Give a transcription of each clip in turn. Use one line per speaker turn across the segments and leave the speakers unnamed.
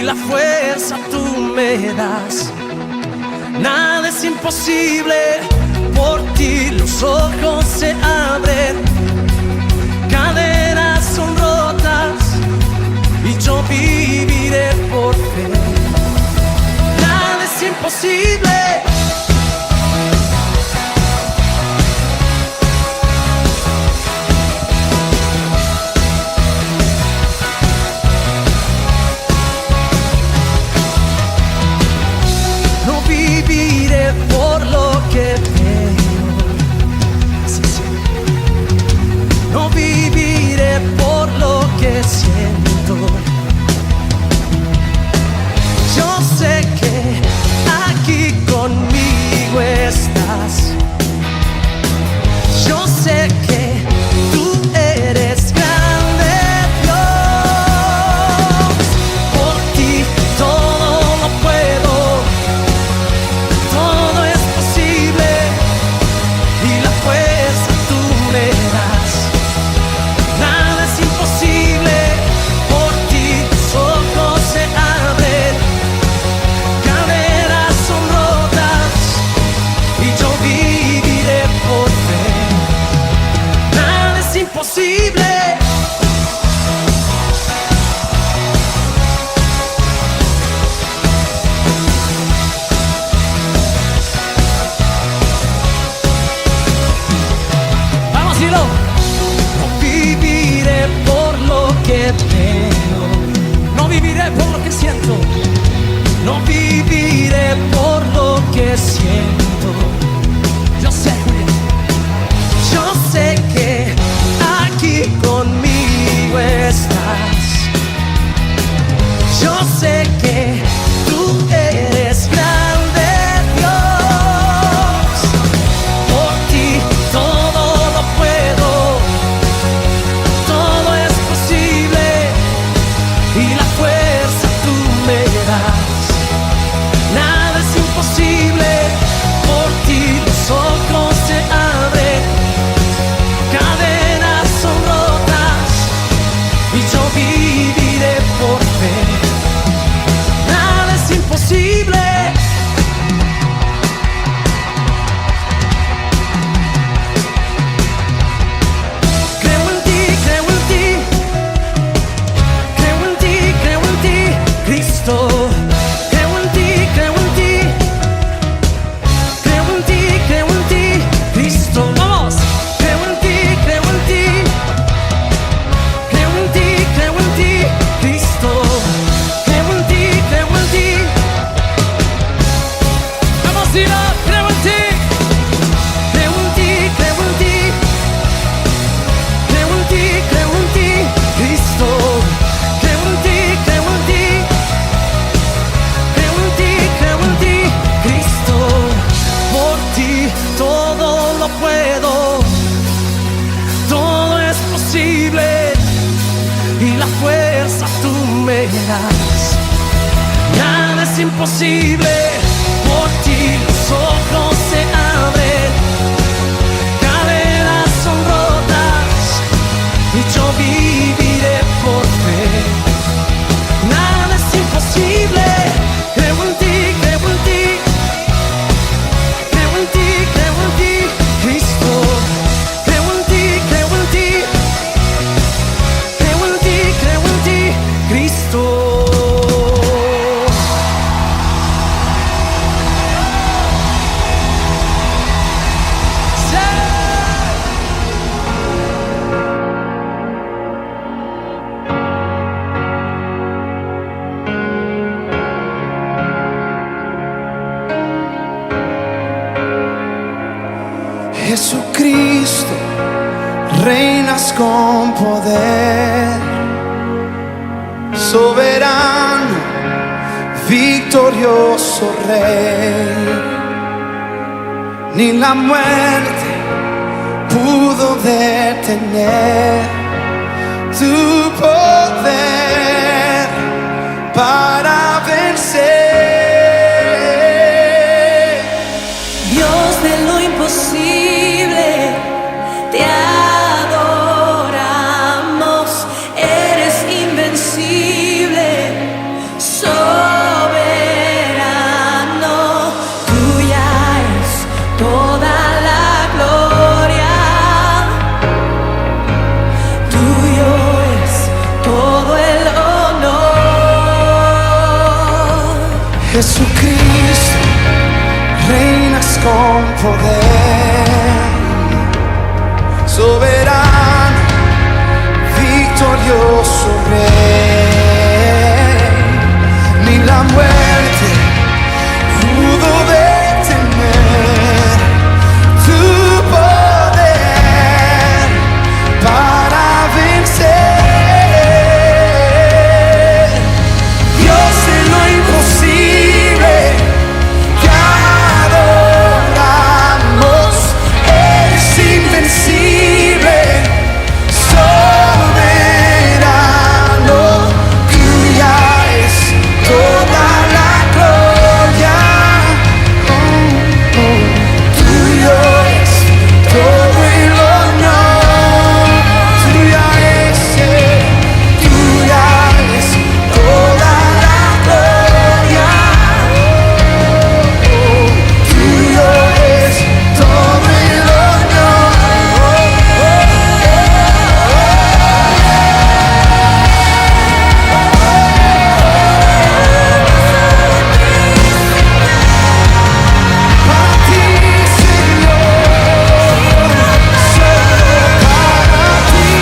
la fuerza tú me das. Nada es imposible, por ti los ojos se abren, cadenas son rotas y yo viviré por fe. Nada es imposible. Por lo que veo, sí, sí. No viviré por lo que siento. Yo sé que aquí conmigo estás. Yo sé que tú eres grande, Dios. Por ti todo lo puedo. Todo es posible y la fuerza tú me das. Nada es imposible, por ti tus ojos se abren, cadenas son rotas y yo viviré por fe. Nada es imposible. No viviré por lo que veo, no viviré por lo que siento, no viviré por lo que siento. Yo sé, yo sé que aquí conmigo estás. Yo sé que tú eres grande, Dios. Por ti todo lo puedo. Todo es posible y la fuerza tú me das. Nada es imposible, por ti los ojos se abren, cadenas son rotas y yo viviré por fe. Nada es imposible. Y la fuerza tú me das. Nada es imposible, por ti los ojos se abren, cadenas son rotas y yo viviré por fe. Nada es imposible, creo en ti, creo en ti, creo en ti, creo en ti, Cristo. Creo en ti, creo en ti. Cristo.
Jesucristo, reinas con poder, soberano, victorioso Rey. Ni la muerte pudo detener tu poder para vencer.
Dios de lo imposible, te adoramos, eres invencible.
Jesucristo, reinas con poder, soberano, victorioso Rey. Ni la muerte pudo detener tu poder para vencer. Dios de lo imposible, te adoramos, eres invencible, soberano, tuya es toda la gloria, tuyo es todo el honor, tuya es toda la gloria, tuyo es todo el para ti, Señor, solo para ti.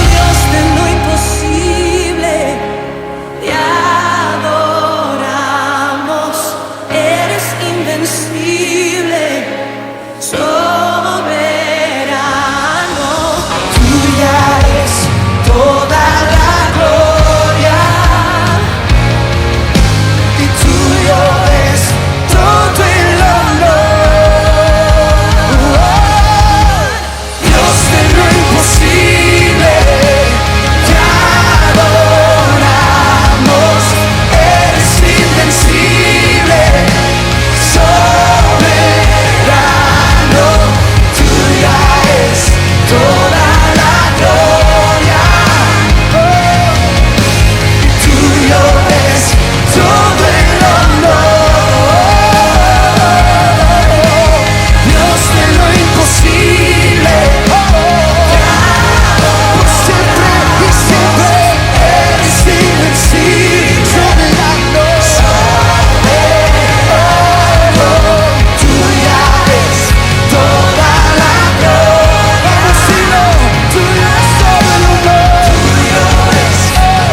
Dios de lo imposible, te adoramos, eres invencible, soberano,
Tuya es toda la gloria y tuyo es todo el honor. Dios de lo imposible, te adoramos, eres invencible, soberano, tuya es toda la gloria, y tuyo es todo el honor. Dios de lo imposible, por siempre y siempre eres invencible, soberano, tuya es toda la gloria. Vamos, dilo, tuyo es todo el honor, tuyo es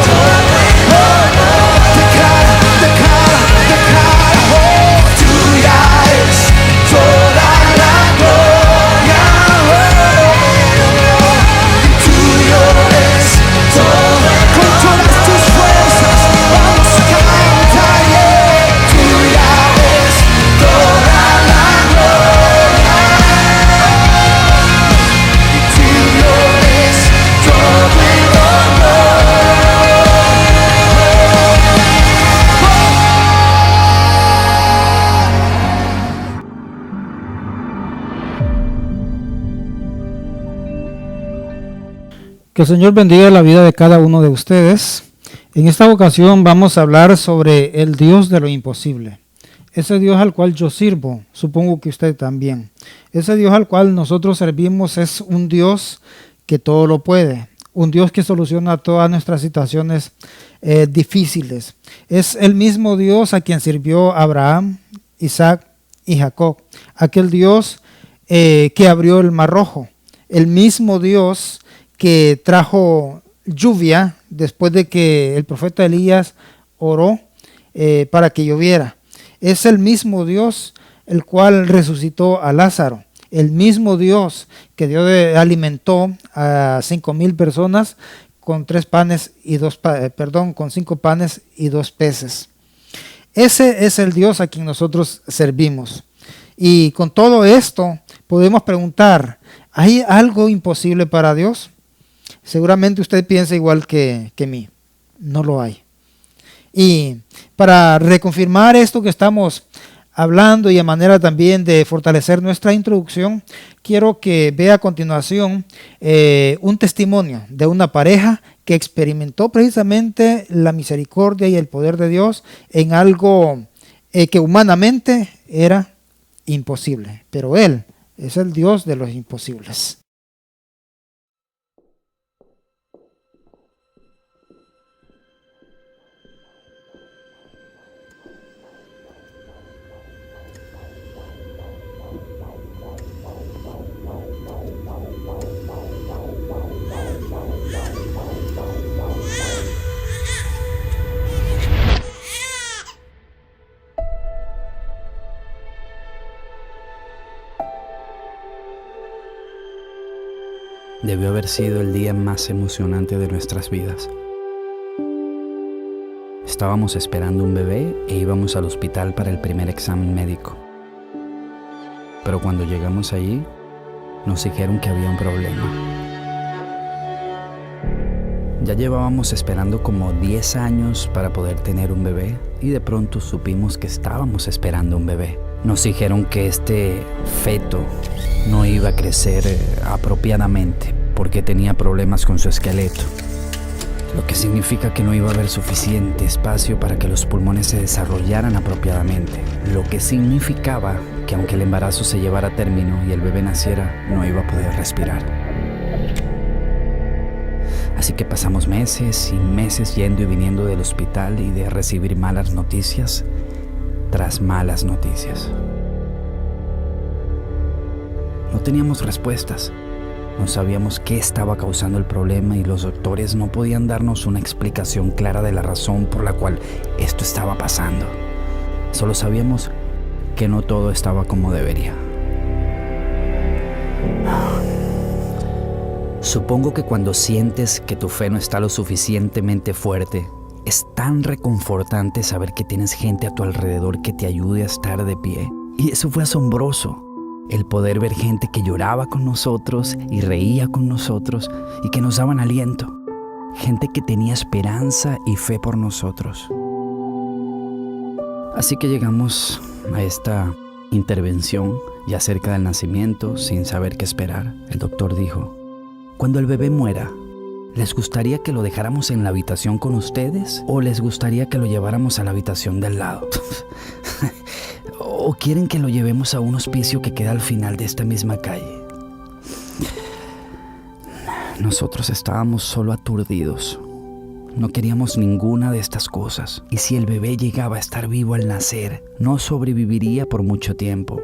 todo el honor. Declara, oh, tuya es toda la gloria, y tuyo es todo. Con todas tus fuerzas vamos a cantar, tuya es toda la gloria, y tuyo es todo el
Que el Señor bendiga la vida de cada uno de ustedes. En esta ocasión vamos a hablar sobre el Dios de lo imposible. Ese Dios al cual yo sirvo, supongo que usted también. Ese Dios al cual nosotros servimos es un Dios que todo lo puede. Un Dios que soluciona todas nuestras situaciones difíciles. Es el mismo Dios a quien sirvió Abraham, Isaac y Jacob. Aquel Dios que abrió el Mar Rojo. El mismo Dios que trajo lluvia después de que el profeta Elías oró para que lloviera. Es el mismo Dios el cual resucitó a Lázaro. El mismo Dios que alimentó a 5,000 personas con 5 panes y 2 peces. Ese es el Dios a quien nosotros servimos. Y con todo esto podemos preguntar, ¿hay algo imposible para Dios? Seguramente usted piensa igual que mí. No lo hay. Y para reconfirmar esto que estamos hablando y a manera también de fortalecer nuestra introducción, quiero que vea a continuación un testimonio de una pareja que experimentó precisamente la misericordia y el poder de Dios en algo que humanamente era imposible, pero Él es el Dios de los imposibles.
Debió haber sido el día más emocionante de nuestras vidas. Estábamos esperando un bebé e íbamos al hospital para el primer examen médico. Pero cuando llegamos allí, nos dijeron que había un problema. Ya llevábamos esperando como 10 años para poder tener un bebé y de pronto supimos que estábamos esperando un bebé. Nos dijeron que este feto no iba a crecer apropiadamente porque tenía problemas con su esqueleto, lo que significa que no iba a haber suficiente espacio para que los pulmones se desarrollaran apropiadamente, lo que significaba que aunque el embarazo se llevara a término y el bebé naciera, no iba a poder respirar. Así que pasamos meses y meses yendo y viniendo del hospital y de recibir malas noticias tras malas noticias. No teníamos respuestas, no sabíamos qué estaba causando el problema y los doctores no podían darnos una explicación clara de la razón por la cual esto estaba pasando. Solo sabíamos que no todo estaba como debería. Supongo que cuando sientes que tu fe no está lo suficientemente fuerte, es tan reconfortante saber que tienes gente a tu alrededor que te ayude a estar de pie. Y eso fue asombroso, el poder ver gente que lloraba con nosotros y reía con nosotros y que nos daban aliento. Gente que tenía esperanza y fe por nosotros. Así que llegamos a esta intervención ya cerca del nacimiento sin saber qué esperar. El doctor dijo: cuando el bebé muera, ¿les gustaría que lo dejáramos en la habitación con ustedes o les gustaría que lo lleváramos a la habitación del lado? ¿O quieren que lo llevemos a un hospicio que queda al final de esta misma calle? Nosotros estábamos solo aturdidos. No queríamos ninguna de estas cosas. Y si el bebé llegaba a estar vivo al nacer, no sobreviviría por mucho tiempo.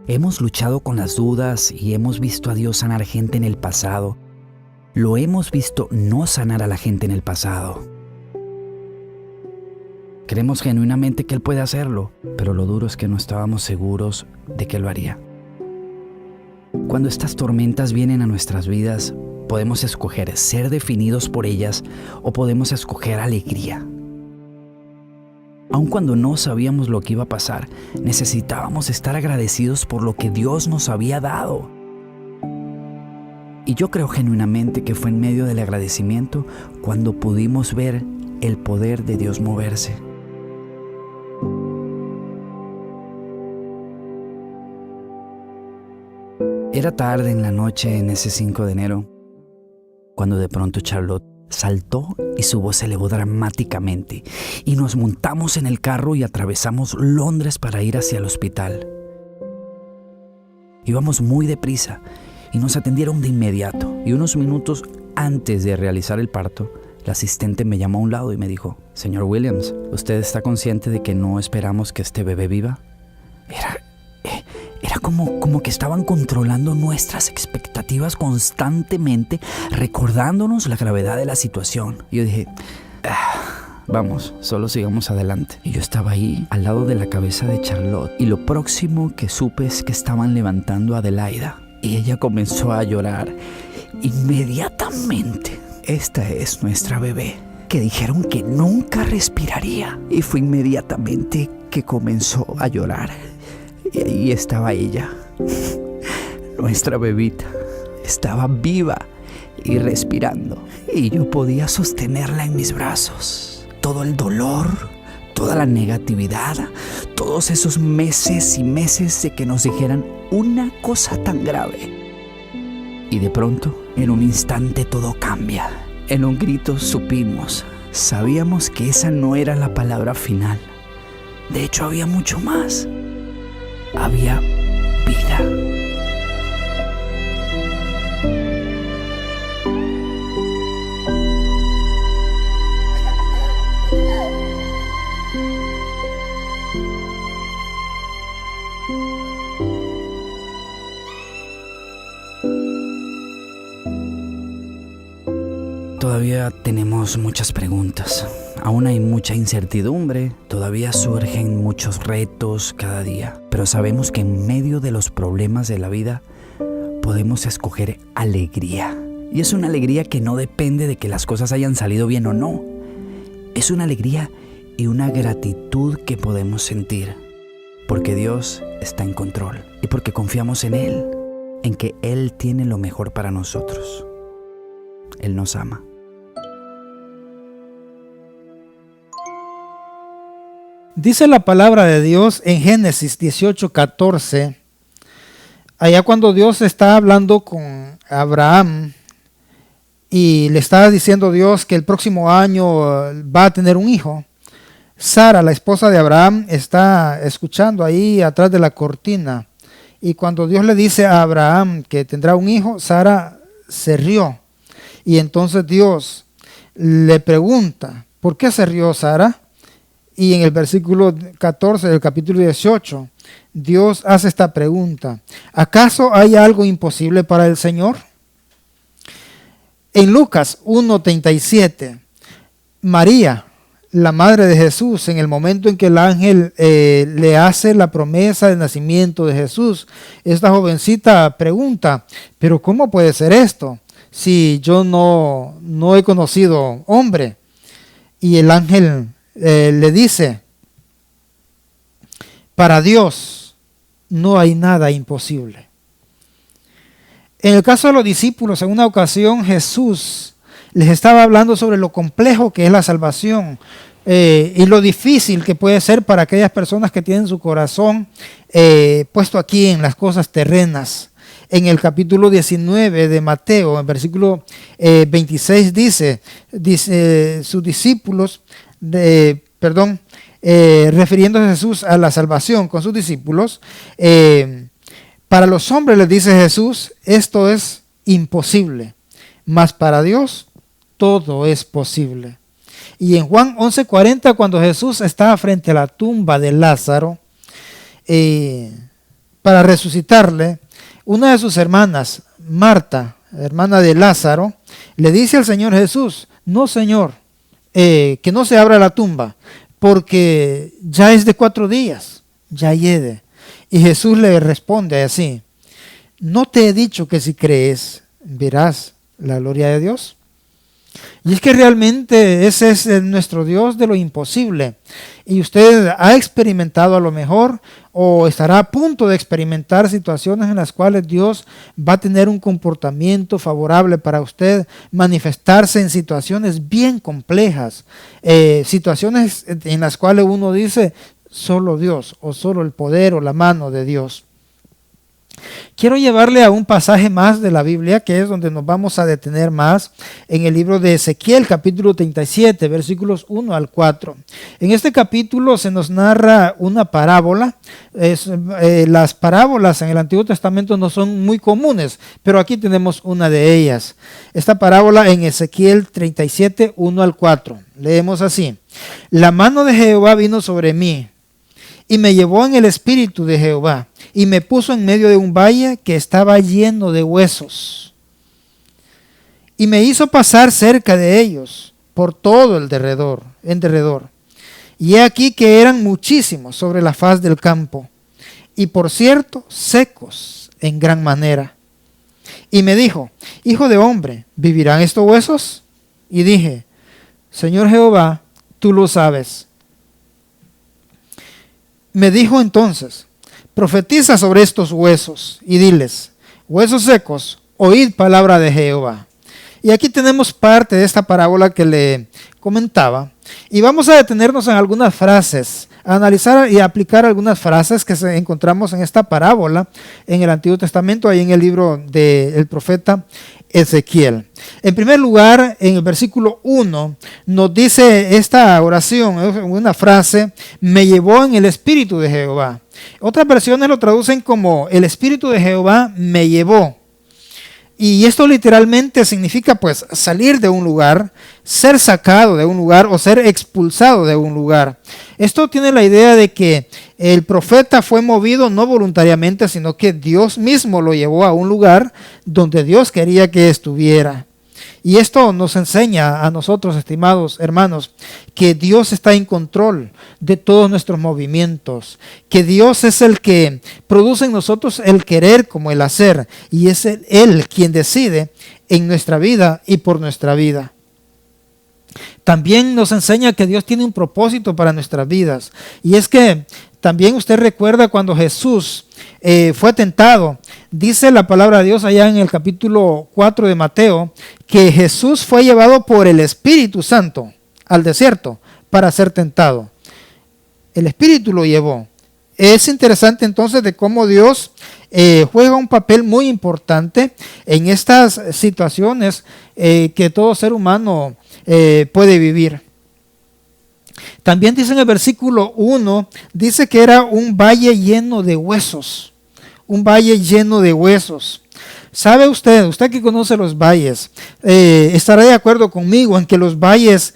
Hemos luchado con las dudas y hemos visto a Dios sanar gente en el pasado. Lo hemos visto no sanar a la gente en el pasado. Creemos genuinamente que Él puede hacerlo, pero lo duro es que no estábamos seguros de que lo haría. Cuando estas tormentas vienen a nuestras vidas, podemos escoger ser definidos por ellas o podemos escoger alegría. Aun cuando no sabíamos lo que iba a pasar, necesitábamos estar agradecidos por lo que Dios nos había dado. Y yo creo genuinamente que fue en medio del agradecimiento cuando pudimos ver el poder de Dios moverse. Era tarde en la noche en ese 5 de enero, cuando de pronto Charlotte saltó y su voz se elevó dramáticamente y nos montamos en el carro y atravesamos Londres para ir hacia el hospital. Íbamos muy deprisa y nos atendieron de inmediato y unos minutos antes de realizar el parto, la asistente me llamó a un lado y me dijo: señor Williams, ¿usted está consciente de que no esperamos que este bebé viva? Era como que estaban controlando nuestras expectativas constantemente, recordándonos la gravedad de la situación. Y yo dije: vamos, solo sigamos adelante. Y yo estaba ahí, al lado de la cabeza de Charlotte, y lo próximo que supe es que estaban levantando a Adelaida. Y ella comenzó a llorar. Inmediatamente: esta es nuestra bebé, que dijeron que nunca respiraría. Y fue inmediatamente que comenzó a llorar. Y ahí estaba ella, nuestra bebita. Estaba viva y respirando. Y yo podía sostenerla en mis brazos. Todo el dolor, toda la negatividad, todos esos meses y meses de que nos dijeran una cosa tan grave. Y de pronto, en un instante todo cambia. En un grito supimos, sabíamos que esa no era la palabra final. De hecho, había mucho más. Había vida. Todavía tenemos muchas preguntas, aún hay mucha incertidumbre, todavía surgen muchos retos cada día, pero sabemos que en medio de los problemas de la vida podemos escoger alegría. Y es una alegría que no depende de que las cosas hayan salido bien o no. Es una alegría y una gratitud que podemos sentir, porque Dios está en control y porque confiamos en Él, en que Él tiene lo mejor para nosotros. Él nos ama.
Dice la palabra de Dios en Génesis 18:14, allá cuando Dios está hablando con Abraham y le está diciendo Dios que el próximo año va a tener un hijo. Sara, la esposa de Abraham, está escuchando ahí atrás de la cortina, y cuando Dios le dice a Abraham que tendrá un hijo, Sara se rió. Y entonces Dios le pregunta, ¿por qué se rió Sara? Y en el versículo 14 del capítulo 18, Dios hace esta pregunta: ¿acaso hay algo imposible para el Señor? En Lucas 1:37, María, la madre de Jesús, en el momento en que el ángel le hace la promesa del nacimiento de Jesús, esta jovencita pregunta, ¿pero cómo puede ser esto si yo no he conocido hombre? Y el ángel le dice, para Dios no hay nada imposible. En el caso de los discípulos, en una ocasión Jesús les estaba hablando sobre lo complejo que es la salvación y lo difícil que puede ser para aquellas personas que tienen su corazón puesto aquí en las cosas terrenas. En el capítulo 19 de Mateo, en versículo 26 dice sus discípulos, refiriéndose a Jesús a la salvación con sus discípulos, para los hombres les dice Jesús, esto es imposible, mas para Dios todo es posible. Y en Juan 11:40, cuando Jesús estaba frente a la tumba de Lázaro para resucitarle, una de sus hermanas, Marta, hermana de Lázaro, le dice al Señor Jesús, no Señor, que no se abra la tumba, porque ya es de 4 días, ya hiede. Y Jesús le responde así, ¿no te he dicho que si crees, verás la gloria de Dios? Y es que realmente ese es nuestro Dios de lo imposible. Y usted ha experimentado a lo mejor o estará a punto de experimentar situaciones en las cuales Dios va a tener un comportamiento favorable para usted, manifestarse en situaciones bien complejas, situaciones en las cuales uno dice solo Dios o solo el poder o la mano de Dios. Quiero llevarle a un pasaje más de la Biblia, que es donde nos vamos a detener más, en el libro de Ezequiel, capítulo 37, versículos 1 al 4. En este capítulo se nos narra una parábola. Las parábolas en el Antiguo Testamento no son muy comunes, pero aquí tenemos una de ellas. Esta parábola en Ezequiel 37, 1 al 4. Leemos así: La mano de Jehová vino sobre mí, y me llevó en el espíritu de Jehová, y me puso en medio de un valle que estaba lleno de huesos. Y me hizo pasar cerca de ellos, por todo el derredor. Y he aquí que eran muchísimos sobre la faz del campo, y por cierto, secos en gran manera. Y me dijo, hijo de hombre, ¿vivirán estos huesos? Y dije, Señor Jehová, tú lo sabes. Me dijo entonces, profetiza sobre estos huesos y diles, huesos secos, oíd palabra de Jehová. Y aquí tenemos parte de esta parábola que le comentaba. Y vamos a detenernos en algunas frases, a analizar y aplicar algunas frases que encontramos en esta parábola en el Antiguo Testamento, ahí en el libro del profeta Ezequiel. En primer lugar, en el versículo 1 nos dice esta oración, una frase: me llevó en el espíritu de Jehová. Otras versiones lo traducen como el espíritu de Jehová me llevó. Y esto literalmente significa pues salir de un lugar, ser sacado de un lugar o ser expulsado de un lugar. Esto tiene la idea de que el profeta fue movido no voluntariamente, sino que Dios mismo lo llevó a un lugar donde Dios quería que estuviera. Y esto nos enseña a nosotros, estimados hermanos, que Dios está en control de todos nuestros movimientos, que Dios es el que produce en nosotros el querer como el hacer, y es Él quien decide en nuestra vida y por nuestra vida. También nos enseña que Dios tiene un propósito para nuestras vidas, y es que también usted recuerda cuando Jesús fue tentado. Dice la palabra de Dios allá en el capítulo 4 de Mateo que Jesús fue llevado por el Espíritu Santo al desierto para ser tentado. El Espíritu lo llevó. Es interesante entonces de cómo Dios juega un papel muy importante en estas situaciones que todo ser humano puede vivir. También dice en el versículo 1, dice que era un valle lleno de huesos. Un valle lleno de huesos. ¿Sabe usted que conoce los valles, estará de acuerdo conmigo en que los valles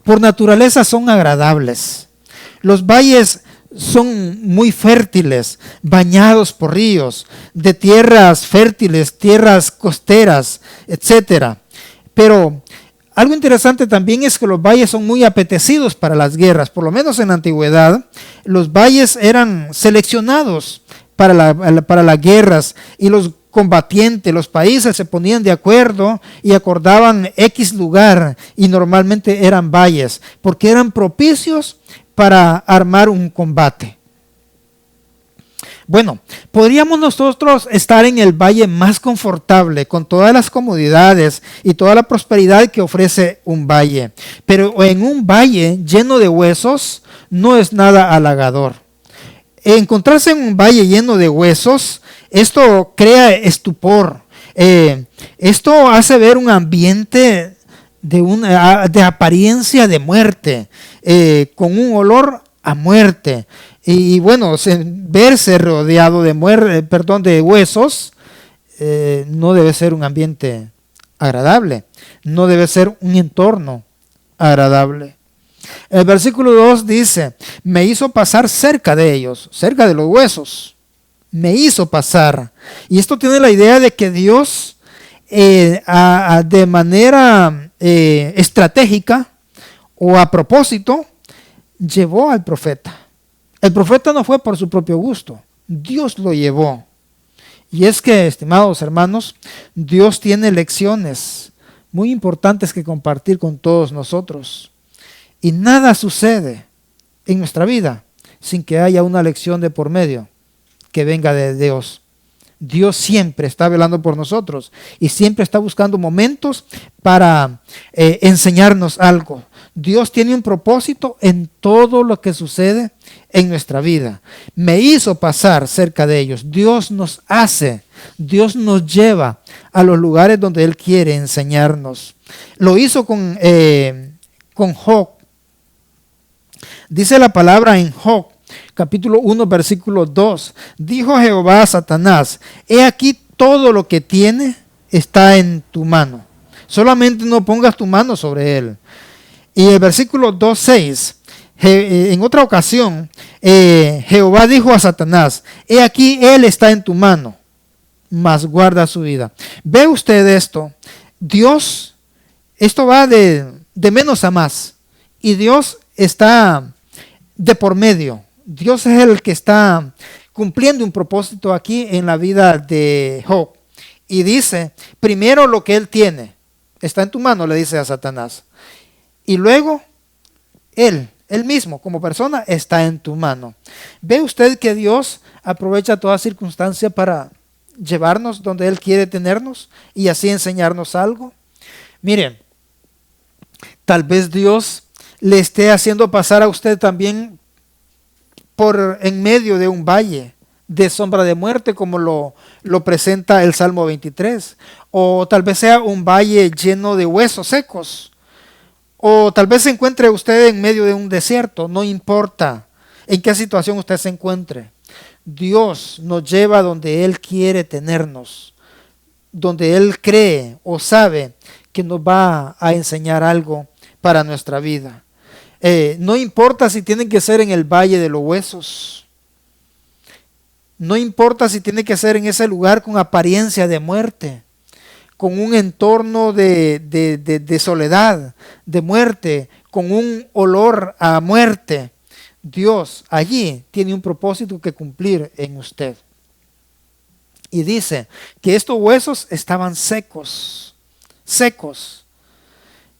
por naturaleza son agradables? Los valles son muy fértiles, bañados por ríos, de tierras fértiles, tierras costeras, etc. Pero algo interesante también es que los valles son muy apetecidos para las guerras. Por lo menos en la antigüedad, los valles eran seleccionados para las guerras, y los combatientes, los países se ponían de acuerdo y acordaban X lugar, y normalmente eran valles, porque eran propicios para armar un combate. Bueno, podríamos nosotros estar en el valle más confortable, con todas las comodidades y toda la prosperidad que ofrece un valle, pero en un valle lleno de huesos no es nada halagador. Encontrarse en un valle lleno de huesos, esto crea estupor. Esto hace ver un ambiente de apariencia de muerte, con un olor a muerte. Y bueno, verse rodeado de huesos no debe ser un ambiente agradable, no debe ser un entorno agradable. El versículo 2 dice: me hizo pasar cerca de ellos, cerca de los huesos, me hizo pasar. Y esto tiene la idea de que Dios de manera estratégica o a propósito llevó al profeta. El profeta no fue por su propio gusto, Dios lo llevó. Y es que, estimados hermanos, Dios tiene lecciones muy importantes que compartir con todos nosotros. Y nada sucede en nuestra vida sin que haya una lección de por medio que venga de Dios. Dios siempre está velando por nosotros y siempre está buscando momentos para enseñarnos algo. Dios tiene un propósito en todo lo que sucede en nuestra vida. Me hizo pasar cerca de ellos. Dios nos hace, Dios nos lleva a los lugares donde Él quiere enseñarnos. Lo hizo con Job. Dice la palabra en Job, capítulo 1, versículo 2. Dijo Jehová a Satanás: he aquí todo lo que tiene está en tu mano. Solamente no pongas tu mano sobre él. Y el versículo 2:6, en otra ocasión, Jehová dijo a Satanás: he aquí él está en tu mano, mas guarda su vida. ¿Ve usted esto? Dios, esto va de menos a más. Y Dios está de por medio. Dios es el que está cumpliendo un propósito aquí en la vida de Job. Y dice, primero lo que él tiene está en tu mano, le dice a Satanás. Y luego, él mismo como persona está en tu mano. ¿Ve usted que Dios aprovecha toda circunstancia para llevarnos donde Él quiere tenernos y así enseñarnos algo. Miren, tal vez Dios le esté haciendo pasar a usted también por en medio de un valle de sombra de muerte, como lo presenta el Salmo 23. O tal vez sea un valle lleno de huesos secos. O tal vez se encuentre usted en medio de un desierto. No importa en qué situación usted se encuentre. Dios nos lleva donde Él quiere tenernos, donde Él cree o sabe que nos va a enseñar algo para nuestra vida. No importa si tienen que ser en el valle de los huesos. No importa si tiene que ser en ese lugar con apariencia de muerte, con un entorno de soledad, de muerte, con un olor a muerte. Dios allí tiene un propósito que cumplir en usted. Y dice que estos huesos estaban secos, secos.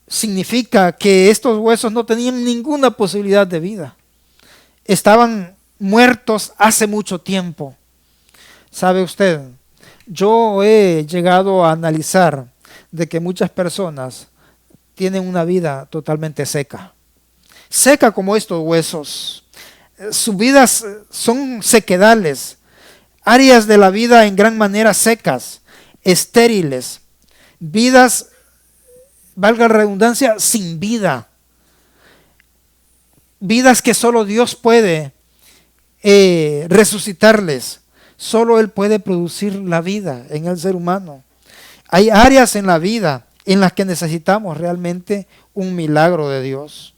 Significa que estos huesos no tenían ninguna posibilidad de vida. Estaban muertos hace mucho tiempo. ¿Sabe usted? Yo he llegado a analizar de que muchas personas tienen una vida totalmente seca. Seca como estos huesos. Sus vidas son sequedales. Áreas de la vida en gran manera secas, estériles. Vidas, valga la redundancia, sin vida. Vidas que solo Dios puede resucitarles. Solo Él puede producir la vida en el ser humano. Hay áreas en la vida en las que necesitamos realmente un milagro de Dios.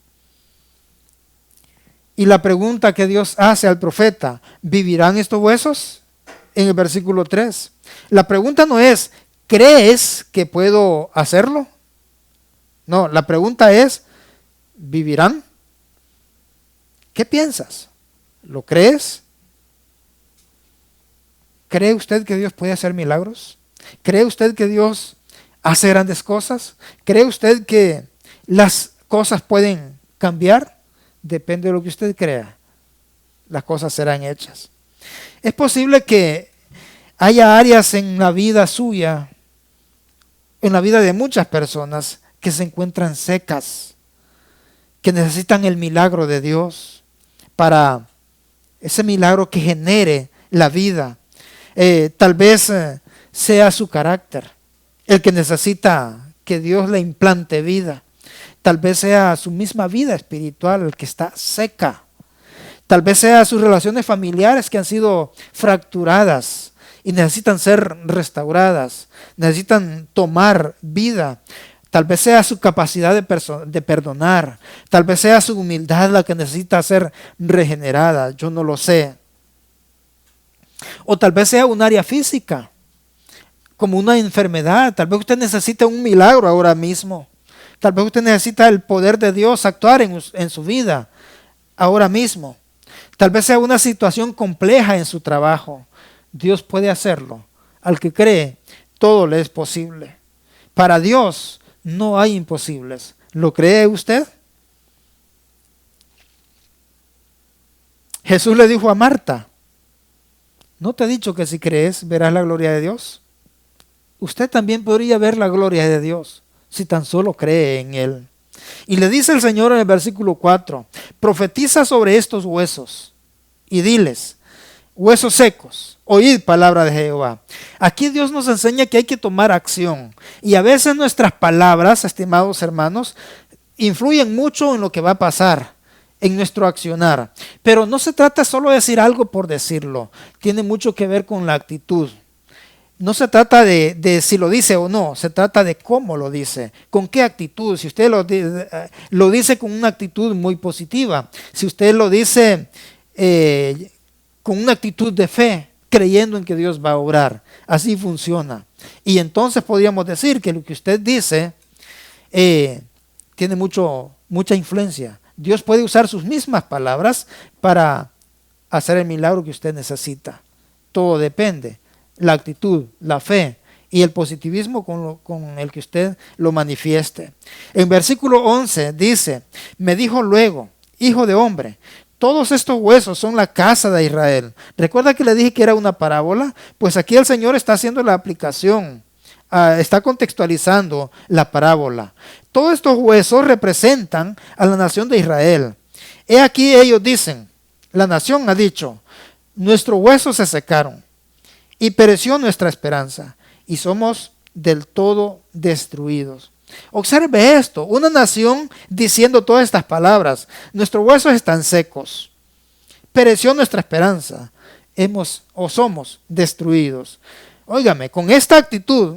Y la pregunta que Dios hace al profeta, ¿vivirán estos huesos? En el versículo 3. La pregunta no es, ¿crees que puedo hacerlo? No, la pregunta es, ¿vivirán? ¿Qué piensas? ¿Lo crees? ¿Cree usted que Dios puede hacer milagros? ¿Cree usted que Dios hace grandes cosas? ¿Cree usted que las cosas pueden cambiar? Depende de lo que usted crea. Las cosas serán hechas. Es posible que haya áreas en la vida suya, en la vida de muchas personas, que se encuentran secas, que necesitan el milagro de Dios para ese milagro que genere la vida. Tal vez sea su carácter el que necesita que Dios le implante vida. Tal vez sea su misma vida espiritual el que está seca. Tal vez sea sus relaciones familiares que han sido fracturadas y necesitan ser restauradas, necesitan tomar vida. Tal vez sea su capacidad de perdonar. Tal vez sea su humildad la que necesita ser regenerada. Yo no lo sé. O tal vez sea un área física, como una enfermedad. Tal vez usted necesita un milagro ahora mismo. Tal vez usted necesita el poder de Dios actuar en su vida ahora mismo. Tal vez sea una situación compleja en su trabajo. Dios puede hacerlo. Al que cree, todo le es posible. Para Dios no hay imposibles. ¿Lo cree usted? Jesús le dijo a Marta, ¿no te he dicho que si crees verás la gloria de Dios? Usted también podría ver la gloria de Dios si tan solo cree en Él. Y le dice el Señor en el versículo 4, profetiza sobre estos huesos y diles, huesos secos, oíd palabra de Jehová. Aquí Dios nos enseña que hay que tomar acción. Y a veces nuestras palabras, estimados hermanos, influyen mucho en lo que va a pasar, en nuestro accionar. Pero no se trata solo de decir algo por decirlo. Tiene mucho que ver con la actitud. No se trata de si lo dice o no, se trata de cómo lo dice, con qué actitud. Si usted lo dice con una actitud muy positiva, si usted lo dice con una actitud de fe, creyendo en que Dios va a obrar, así funciona. Y entonces podríamos decir que lo que usted dice tiene mucha influencia. Dios puede usar sus mismas palabras para hacer el milagro que usted necesita. Todo depende. La actitud, la fe y el positivismo con el que usted lo manifieste. En versículo 11 dice, me dijo luego, hijo de hombre, Todos estos huesos son la casa de Israel. ¿Recuerda que le dije que era una parábola? Pues aquí el Señor está haciendo la aplicación, está contextualizando la parábola. Todos estos huesos representan a la nación de Israel. He aquí ellos dicen, la nación ha dicho, nuestros huesos se secaron y pereció nuestra esperanza y somos del todo destruidos. Observe esto, una nación diciendo todas estas palabras, nuestros huesos están secos, pereció nuestra esperanza, somos destruidos. Óigame, con esta actitud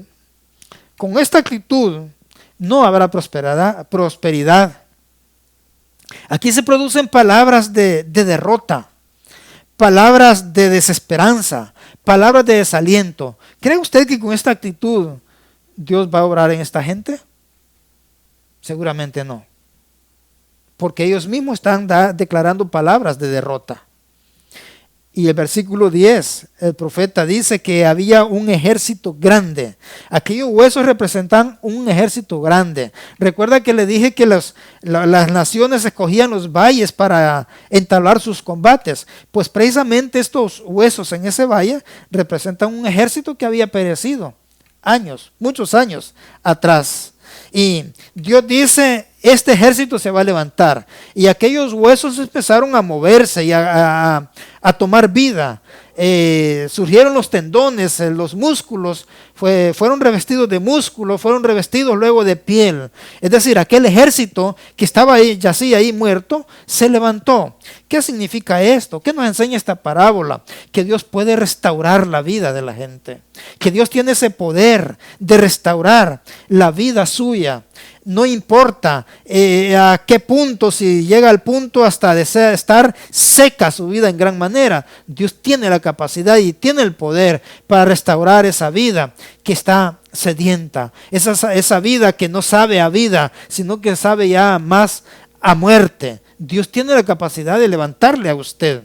no habrá prosperidad. Aquí se producen palabras de derrota, palabras de desesperanza, palabras de desaliento. ¿Cree usted que con esta actitud Dios va a obrar en esta gente? Seguramente no, porque ellos mismos están declarando palabras de derrota. Y el versículo 10, el profeta dice que había un ejército grande. Aquellos huesos representan un ejército grande. Recuerda que le dije que las naciones escogían los valles para entablar sus combates. Pues precisamente estos huesos en ese valle representan un ejército que había perecido muchos años atrás. Y Dios dice, este ejército se va a levantar. Y aquellos huesos empezaron a moverse y a tomar vida. Surgieron los tendones, los músculos, fueron revestidos de músculo, fueron revestidos luego de piel. Es decir, aquel ejército que estaba ahí, yacía ahí muerto, se levantó. ¿Qué significa esto? ¿Qué nos enseña esta parábola? Que Dios puede restaurar la vida de la gente. Que Dios tiene ese poder de restaurar la vida suya. No importa a qué punto, si llega al punto hasta de estar seca su vida en gran manera, Dios tiene la capacidad y tiene el poder para restaurar esa vida que está sedienta, esa vida que no sabe a vida, sino que sabe ya más a muerte. Dios tiene la capacidad de levantarle a usted.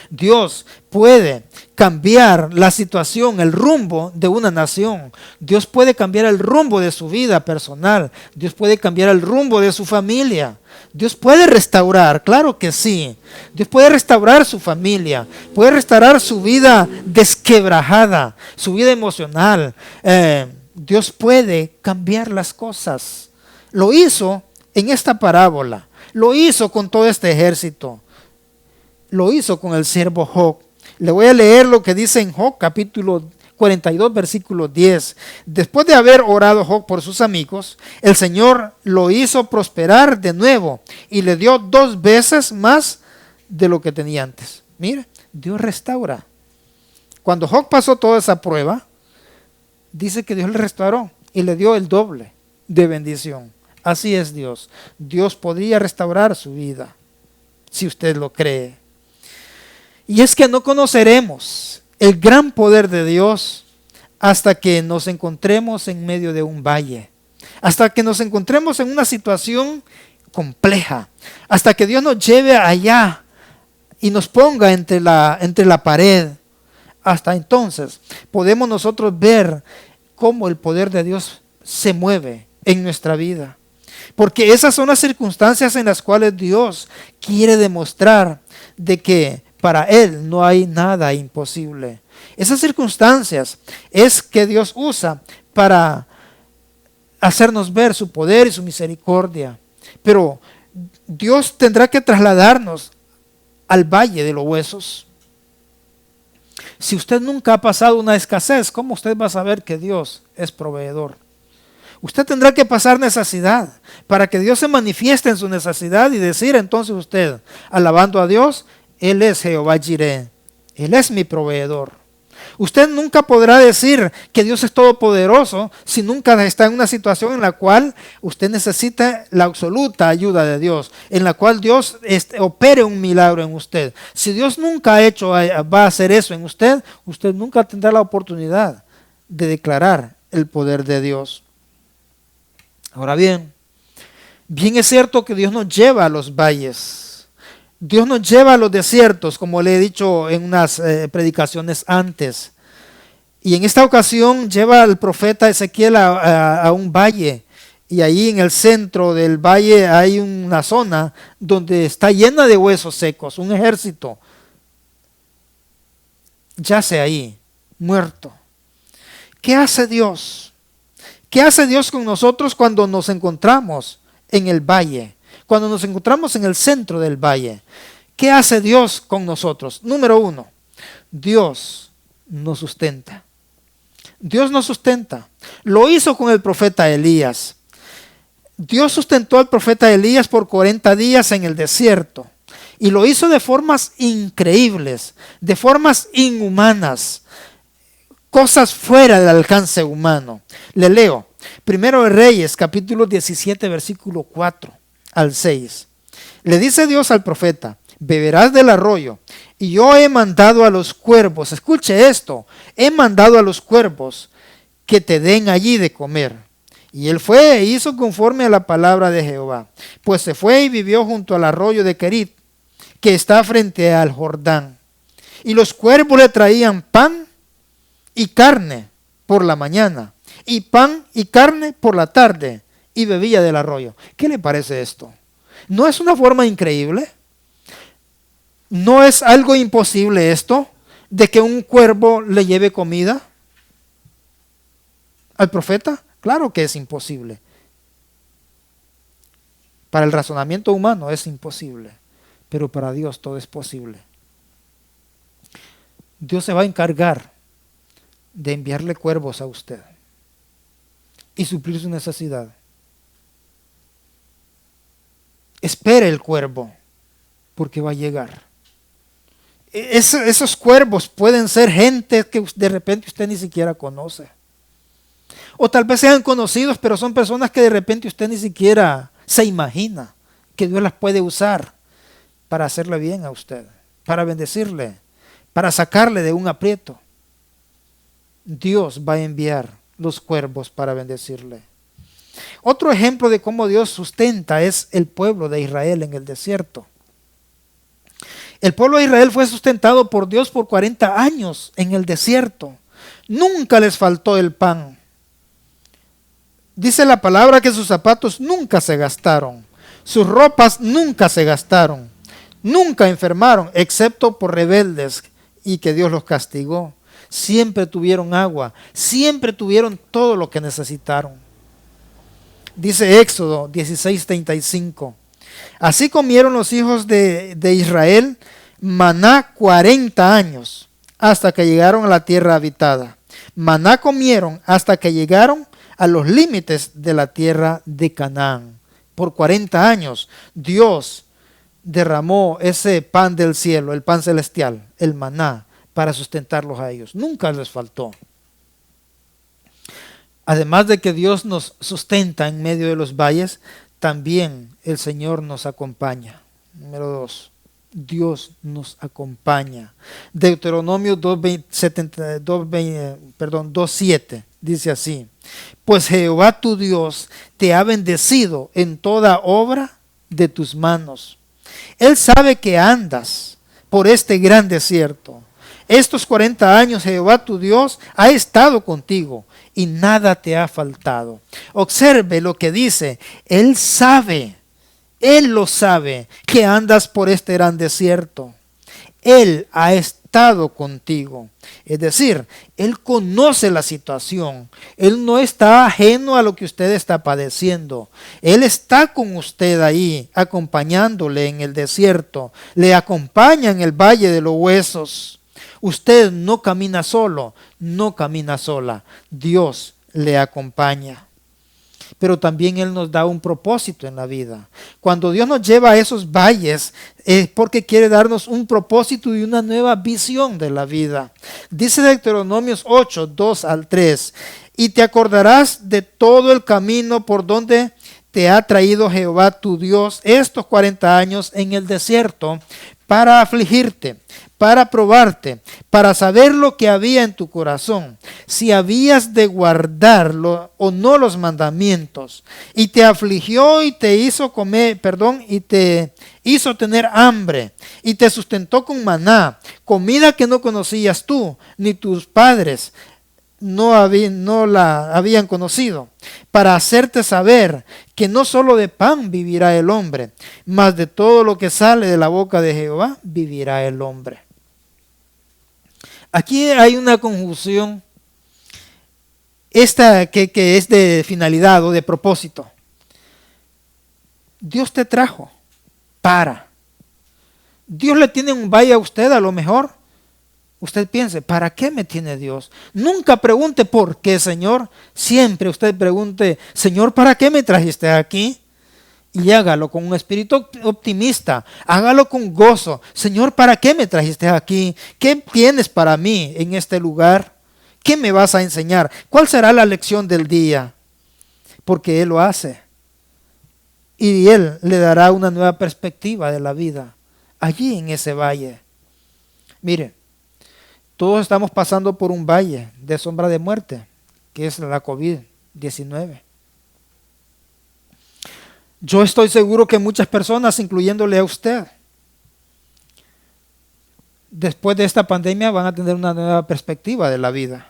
Dios puede cambiar la situación, el rumbo de una nación. Dios puede cambiar el rumbo de su vida personal. Dios puede cambiar el rumbo de su familia. Dios puede restaurar, claro que sí. Dios puede restaurar su familia, puede restaurar su vida desquebrajada, su vida emocional. Dios puede cambiar las cosas. Lo hizo en esta parábola, lo hizo con todo este ejército. Lo hizo con el siervo Job. Le voy a leer lo que dice en Job capítulo 42 versículo 10. Después de haber orado Job por sus amigos, el Señor lo hizo prosperar de nuevo y le dio 2 veces más de lo que tenía antes. Mire, Dios restaura. Cuando Job pasó toda esa prueba, dice que Dios le restauró y le dio el doble de bendición. Así es Dios. Dios podría restaurar su vida si usted lo cree. Y es que no conoceremos el gran poder de Dios hasta que nos encontremos en medio de un valle, hasta que nos encontremos en una situación compleja, hasta que Dios nos lleve allá y nos ponga entre la pared. Hasta entonces podemos nosotros ver cómo el poder de Dios se mueve en nuestra vida. Porque esas son las circunstancias en las cuales Dios quiere demostrar de que para Él no hay nada imposible. Esas circunstancias es que Dios usa para hacernos ver su poder y su misericordia. Pero Dios tendrá que trasladarnos al valle de los huesos. Si usted nunca ha pasado una escasez, ¿cómo usted va a saber que Dios es proveedor? Usted tendrá que pasar necesidad para que Dios se manifieste en su necesidad y decir entonces usted, alabando a Dios, Él es Jehová Jireh, Él es mi proveedor. Usted nunca podrá decir que Dios es todopoderoso si nunca está en una situación en la cual usted necesita la absoluta ayuda de Dios, en la cual Dios opere un milagro en usted. Si Dios nunca va a hacer eso en usted, usted nunca tendrá la oportunidad de declarar el poder de Dios. Ahora bien es cierto que Dios nos lleva a los valles. Dios nos lleva a los desiertos, como le he dicho en unas predicaciones antes. Y en esta ocasión lleva al profeta Ezequiel a un valle y ahí en el centro del valle hay una zona donde está llena de huesos secos, un ejército yace ahí, muerto. ¿Qué hace Dios? ¿Qué hace Dios con nosotros cuando nos encontramos en el valle? Cuando nos encontramos en el centro del valle. ¿Qué hace Dios con nosotros? Número 1, Dios nos sustenta. Dios nos sustenta. Lo hizo con el profeta Elías. Dios sustentó al profeta Elías por 40 días en el desierto. Y lo hizo de formas increíbles, de formas inhumanas, cosas fuera del alcance humano. Le leo, 1 Reyes, capítulo 17, versículo 4 al 6. Le dice Dios al profeta, beberás del arroyo, y yo he mandado a los cuervos, escuche esto, he mandado a los cuervos que te den allí de comer. Y él fue e hizo conforme a la palabra de Jehová, pues se fue y vivió junto al arroyo de Querit, que está frente al Jordán. Y los cuervos le traían pan y carne por la mañana, y pan y carne por la tarde, y bebía del arroyo. ¿Qué le parece esto? ¿No es una forma increíble? ¿No es algo imposible esto, de que un cuervo le lleve comida al profeta? Claro que es imposible. Para el razonamiento humano es imposible. Pero para Dios todo es posible. Dios se va a encargar de enviarle cuervos a usted y suplir su necesidad. Espere el cuervo, porque va a llegar. Esos cuervos pueden ser gente que de repente usted ni siquiera conoce. O tal vez sean conocidos, pero son personas que de repente usted ni siquiera se imagina que Dios las puede usar para hacerle bien a usted, para bendecirle, para sacarle de un aprieto. Dios va a enviar los cuervos para bendecirle. Otro ejemplo de cómo Dios sustenta es el pueblo de Israel en el desierto. El pueblo de Israel fue sustentado por Dios por 40 años en el desierto. Nunca les faltó el pan. Dice la palabra que sus zapatos nunca se gastaron, sus ropas nunca se gastaron. Nunca enfermaron, excepto por rebeldes y que Dios los castigó. Siempre tuvieron agua, siempre tuvieron todo lo que necesitaron. Dice Éxodo 16:35. Así comieron los hijos de Israel maná 40 años, hasta que llegaron a la tierra habitada. Maná comieron hasta que llegaron a los límites de la tierra de Canaán. Por 40 años Dios derramó ese pan del cielo, el pan celestial, el maná, para sustentarlos a ellos. Nunca les faltó. Además de que Dios nos sustenta en medio de los valles, también el Señor nos acompaña. Número 2. Dios nos acompaña. Deuteronomio 2:7 dice así: pues Jehová tu Dios te ha bendecido en toda obra de tus manos. Él sabe que andas por este gran desierto. Estos 40 años Jehová tu Dios ha estado contigo y nada te ha faltado. Observe lo que dice. Él sabe, Él lo sabe, que andas por este gran desierto. Él ha estado contigo. Es decir, Él conoce la situación. Él no está ajeno a lo que usted está padeciendo. Él está con usted ahí, acompañándole en el desierto. Le acompaña en el valle de los huesos. Usted no camina solo, no camina sola. Dios le acompaña. Pero también Él nos da un propósito en la vida. Cuando Dios nos lleva a esos valles es porque quiere darnos un propósito y una nueva visión de la vida. Dice Deuteronomios 8, 2 al 3: y te acordarás de todo el camino por donde te ha traído Jehová tu Dios estos 40 años en el desierto, para afligirte, para probarte, para saber lo que había en tu corazón, si habías de guardarlo o no los mandamientos. Y te afligió y te hizo y te hizo tener hambre, y te sustentó con maná, comida que no conocías tú, ni tus padres, no la habían conocido, para hacerte saber que no solo de pan vivirá el hombre, mas de todo lo que sale de la boca de Jehová vivirá el hombre. Aquí hay una conjunción, esta que es de finalidad o de propósito. Dios te trajo para. Dios le tiene un valle a usted, a lo mejor. Usted piense, ¿para qué me tiene Dios? Nunca pregunte por qué, Señor. Siempre usted pregunte, Señor, ¿para qué me trajiste aquí? Y hágalo con un espíritu optimista. Hágalo con gozo. Señor, ¿para qué me trajiste aquí? ¿Qué tienes para mí en este lugar? ¿Qué me vas a enseñar? ¿Cuál será la lección del día? Porque Él lo hace. Y Él le dará una nueva perspectiva de la vida. Allí en ese valle. Mire, todos estamos pasando por un valle de sombra de muerte, que es la COVID-19. Yo estoy seguro que muchas personas, incluyéndole a usted, después de esta pandemia van a tener una nueva perspectiva de la vida.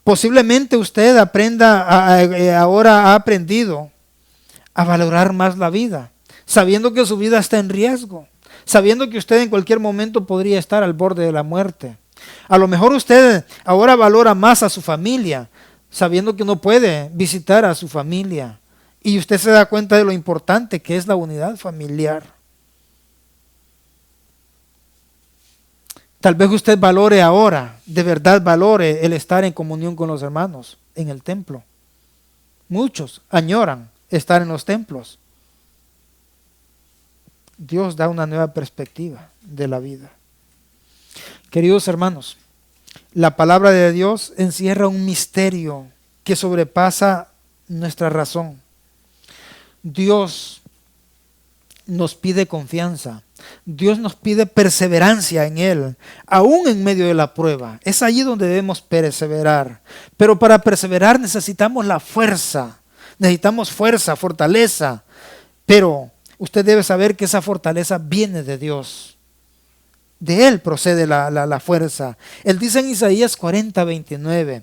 Posiblemente usted ahora ha aprendido a valorar más la vida, sabiendo que su vida está en riesgo, sabiendo que usted en cualquier momento podría estar al borde de la muerte. A lo mejor usted ahora valora más a su familia, sabiendo que no puede visitar a su familia. Y usted se da cuenta de lo importante que es la unidad familiar. Tal vez usted valore ahora, de verdad valore el estar en comunión con los hermanos en el templo. Muchos añoran estar en los templos. Dios da una nueva perspectiva de la vida. Queridos hermanos, la palabra de Dios encierra un misterio que sobrepasa nuestra razón. Dios nos pide confianza. Dios nos pide perseverancia en Él, aún en medio de la prueba. Es allí donde debemos perseverar. Pero para perseverar necesitamos la fuerza. Necesitamos fuerza, fortaleza. Pero usted debe saber que esa fortaleza viene de Dios. De Él procede la fuerza. Él dice en Isaías 40:29,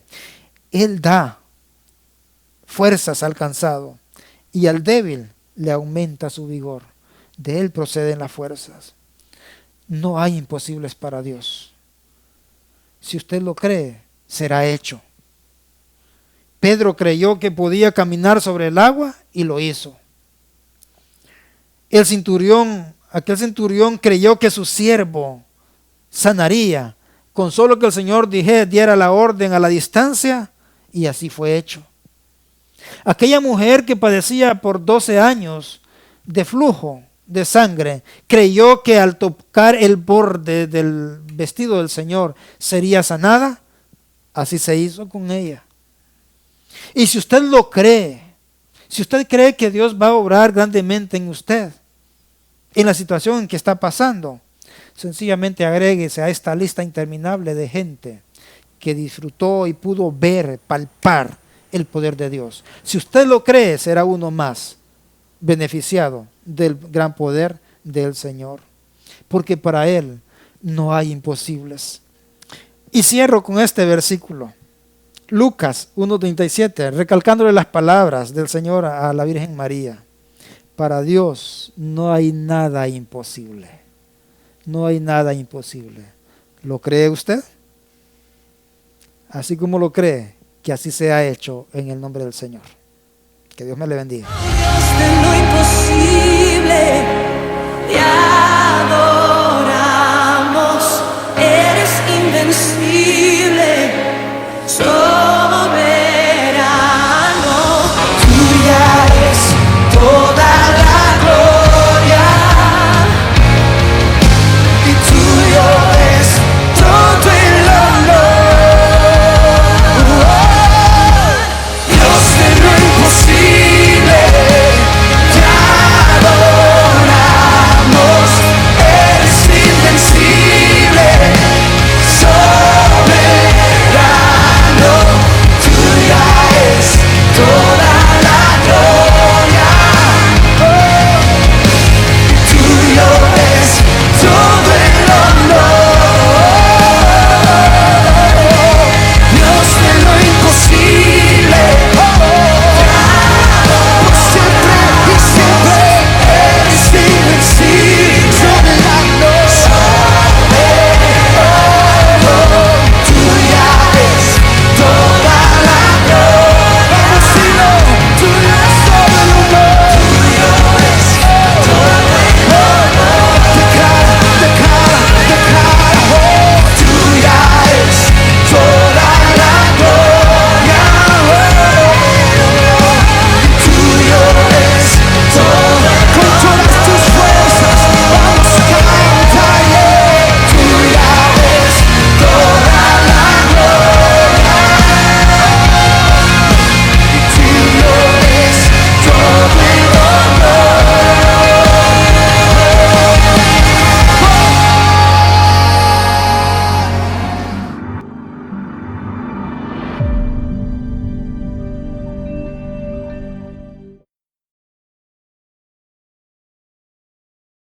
Él da fuerzas al cansado y al débil le aumenta su vigor. De Él proceden las fuerzas. No hay imposibles para Dios. Si usted lo cree, será hecho. Pedro creyó que podía caminar sobre el agua y lo hizo. Aquel centurión creyó que su siervo sanaría con solo que el Señor diera la orden a la distancia, y así fue hecho. Aquella mujer que padecía por 12 años de flujo de sangre, creyó que al tocar el borde del vestido del Señor sería sanada. Así se hizo con ella. Y si usted lo cree, si usted cree que Dios va a obrar grandemente en usted, en la situación en que está pasando, sencillamente agréguese a esta lista interminable de gente que disfrutó y pudo ver, palpar el poder de Dios. Si usted lo cree, será uno más beneficiado del gran poder del Señor, porque para Él no hay imposibles. Y cierro con este versículo, Lucas 1:37, recalcándole las palabras del Señor a la Virgen María. Para Dios no hay nada imposible. No hay nada imposible. ¿Lo cree usted? Así como lo cree, que así sea hecho en el nombre del Señor. Que Dios me le bendiga.
Dios de lo imposible.